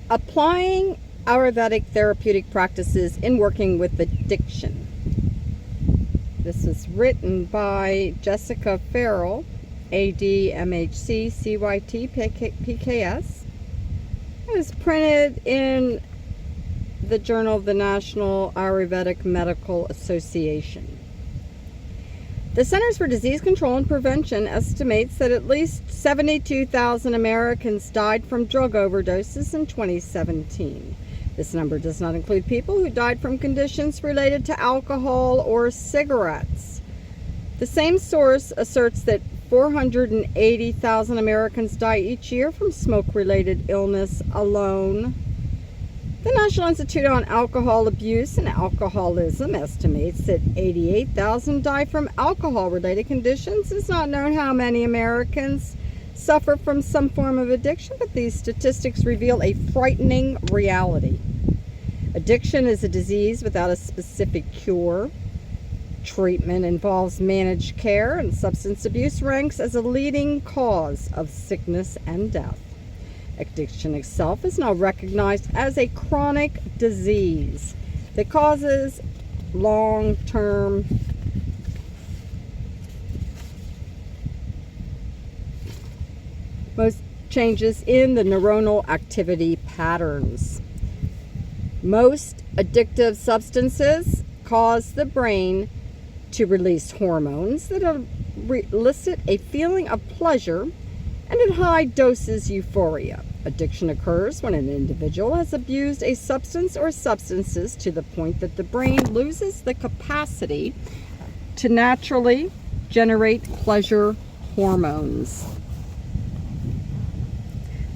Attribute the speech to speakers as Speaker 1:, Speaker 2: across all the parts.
Speaker 1: Applying Ayurvedic therapeutic practices in working with addiction. This was written by Jessica Farrell, ADMHC CYT PKS. It was printed in the Journal of the National Ayurvedic Medical Association. The Centers for Disease Control and Prevention estimates that at least 72,000 Americans died from drug overdoses in 2017. This number does not include people who died from conditions related to alcohol or cigarettes. The same source asserts that 480,000 Americans die each year from smoke-related illness alone. The National Institute on Alcohol Abuse and Alcoholism estimates that 88,000 die from alcohol-related conditions. It's not known how many Americans suffer from some form of addiction, but these statistics reveal a frightening reality. Addiction is a disease without a specific cure. Treatment involves managed care, and substance abuse ranks as a leading cause of sickness and death. Addiction itself is now recognized as a chronic disease that causes long-term most changes in the neuronal activity patterns. Most addictive substances cause the brain to release hormones that elicit a feeling of pleasure and at high doses euphoria. Addiction occurs when an individual has abused a substance or substances to the point that the brain loses the capacity to naturally generate pleasure hormones,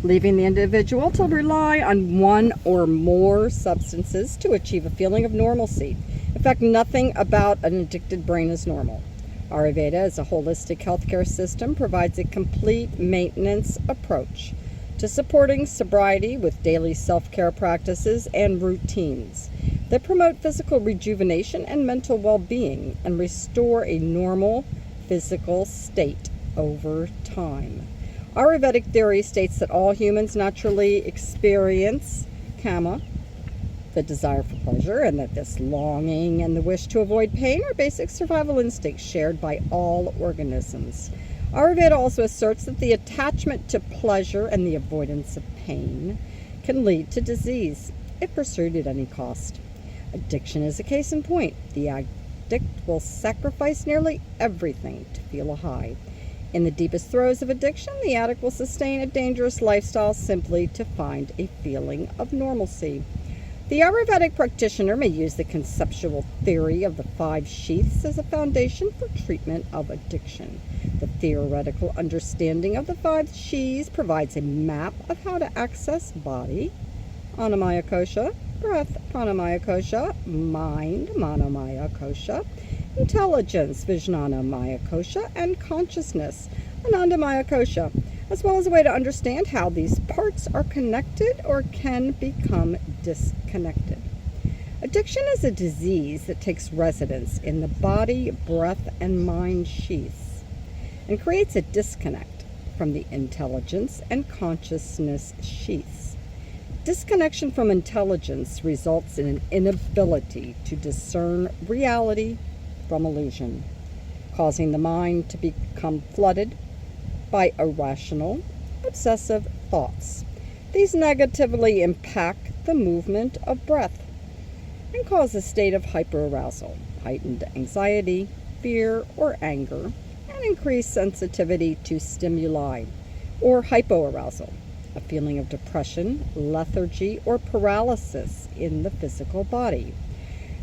Speaker 1: leaving the individual to rely on one or more substances to achieve a feeling of normalcy. In fact, nothing about an addicted brain is normal. Ayurveda, as a holistic healthcare system, provides a complete maintenance approach to supporting sobriety with daily self-care practices and routines that promote physical rejuvenation and mental well-being and restore a normal physical state over time. Ayurvedic theory states that all humans naturally experience kama, the desire for pleasure, and that this longing and the wish to avoid pain are basic survival instincts shared by all organisms. Ayurveda also asserts that the attachment to pleasure and the avoidance of pain can lead to disease if pursued at any cost. Addiction is a case in point. The addict will sacrifice nearly everything to feel a high. In the deepest throes of addiction, the addict will sustain a dangerous lifestyle simply to find a feeling of normalcy. The Ayurvedic practitioner may use the conceptual theory of the 5 sheaths as a foundation for treatment of addiction. The theoretical understanding of the 5 sheaths provides a map of how to access body, Annamaya Kosha, breath, Pranamaya Kosha, mind, Manomaya Kosha, intelligence, Vijnana Maya Kosha, and consciousness, Anandamaya Kosha, as well as a way to understand how these parts are connected or can become disconnected. Addiction is a disease that takes residence in the body, breath, and mind sheaths and creates a disconnect from the intelligence and consciousness sheaths. Disconnection from intelligence results in an inability to discern reality from illusion, causing the mind to become flooded by irrational, obsessive thoughts. These negatively impact the movement of breath and cause a state of hyperarousal, heightened anxiety, fear, or anger, and increased sensitivity to stimuli, or hypoarousal, a feeling of depression, lethargy, or paralysis in the physical body.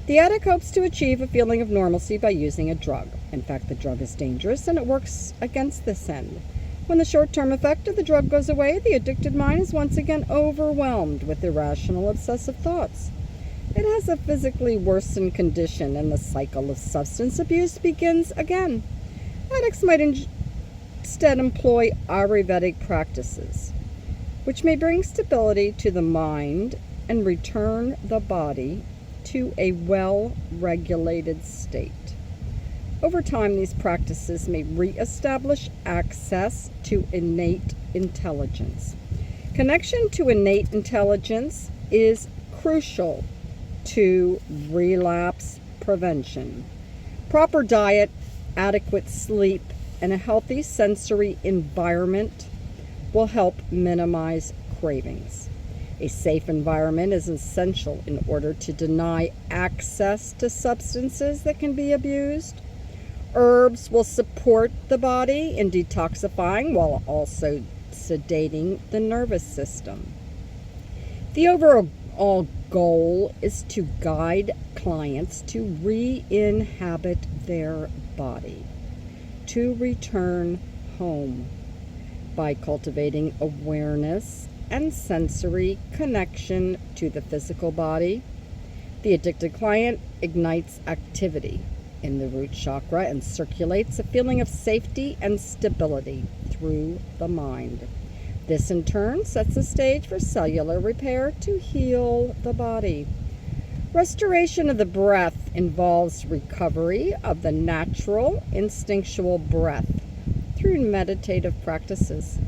Speaker 1: The addict hopes to achieve a feeling of normalcy by using a drug. In fact, the drug is dangerous and it works against this end. When the short-term effect of the drug goes away, the addicted mind is once again overwhelmed with irrational, obsessive thoughts. It has a physically worsened condition, and the cycle of substance abuse begins again. Addicts might instead employ Ayurvedic practices, which may bring stability to the mind and return the body to a well-regulated state. Over time, these practices may reestablish access to innate intelligence, Connection to innate intelligence is crucial to relapse prevention. Proper diet, adequate sleep, and a healthy sensory environment will help minimize cravings. A safe environment is essential in order to deny access to substances that can be abused. Herbs will support the body in detoxifying while also sedating the nervous system. The overall goal is to guide clients to re-inhabit their body, to return home by cultivating awareness and sensory connection to the physical body. The addicted client ignites activity in the root chakra and circulates a feeling of safety and stability through the mind. This in turn sets the stage for cellular repair to heal the body. Restoration of the breath involves recovery of the natural instinctual breath through meditative practices.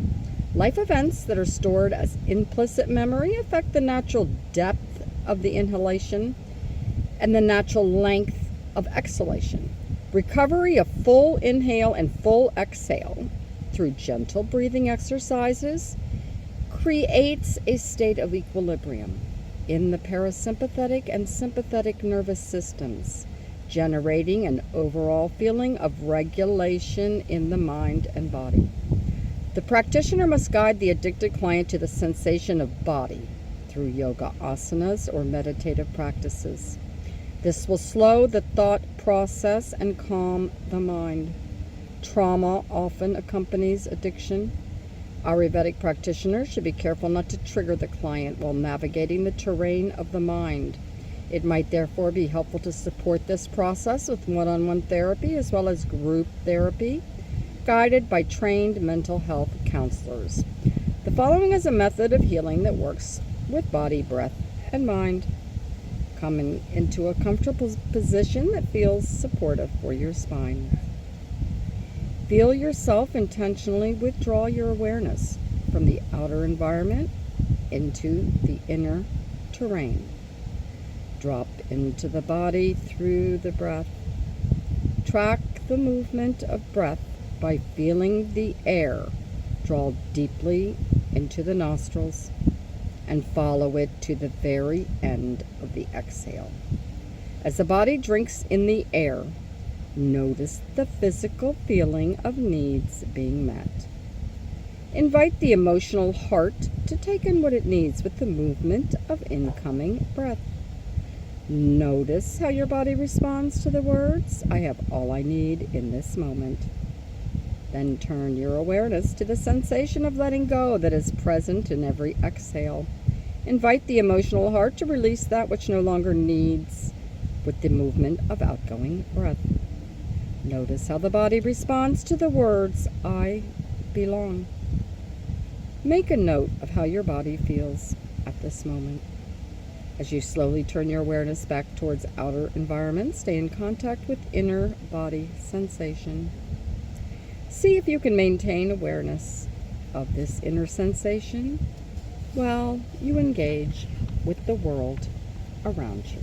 Speaker 1: Life events that are stored as implicit memory affect the natural depth of the inhalation and the natural length of exhalation. Recovery of full inhale and full exhale through gentle breathing exercises creates a state of equilibrium in the parasympathetic and sympathetic nervous systems, generating an overall feeling of regulation in the mind and body. The practitioner must guide the addicted client to the sensation of body through yoga asanas or meditative practices. This will slow the thought process and calm the mind. Trauma often accompanies addiction. Ayurvedic practitioners should be careful not to trigger the client while navigating the terrain of the mind. It might therefore be helpful to support this process with one-on-one therapy as well as group therapy, guided by trained mental health counselors. The following is a method of healing that works with body, breath, and mind. Coming into a comfortable position that feels supportive for your spine. Feel yourself intentionally withdraw your awareness from the outer environment into the inner terrain. Drop into the body through the breath. Track the movement of breath by feeling the air draw deeply into the nostrils and follow it to the very end of the exhale. As the body drinks in the air, notice the physical feeling of needs being met. Invite the emotional heart to take in what it needs with the movement of incoming breath. Notice how your body responds to the words, "I have all I need in this moment." Then turn your awareness to the sensation of letting go that is present in every exhale. Invite the emotional heart to release that which no longer needs with the movement of outgoing breath. Notice how the body responds to the words, "I belong." Make a note of how your body feels at this moment. As you slowly turn your awareness back towards outer environment, stay in contact with inner body sensation. See if you can maintain awareness of this inner sensation while you engage with the world around you.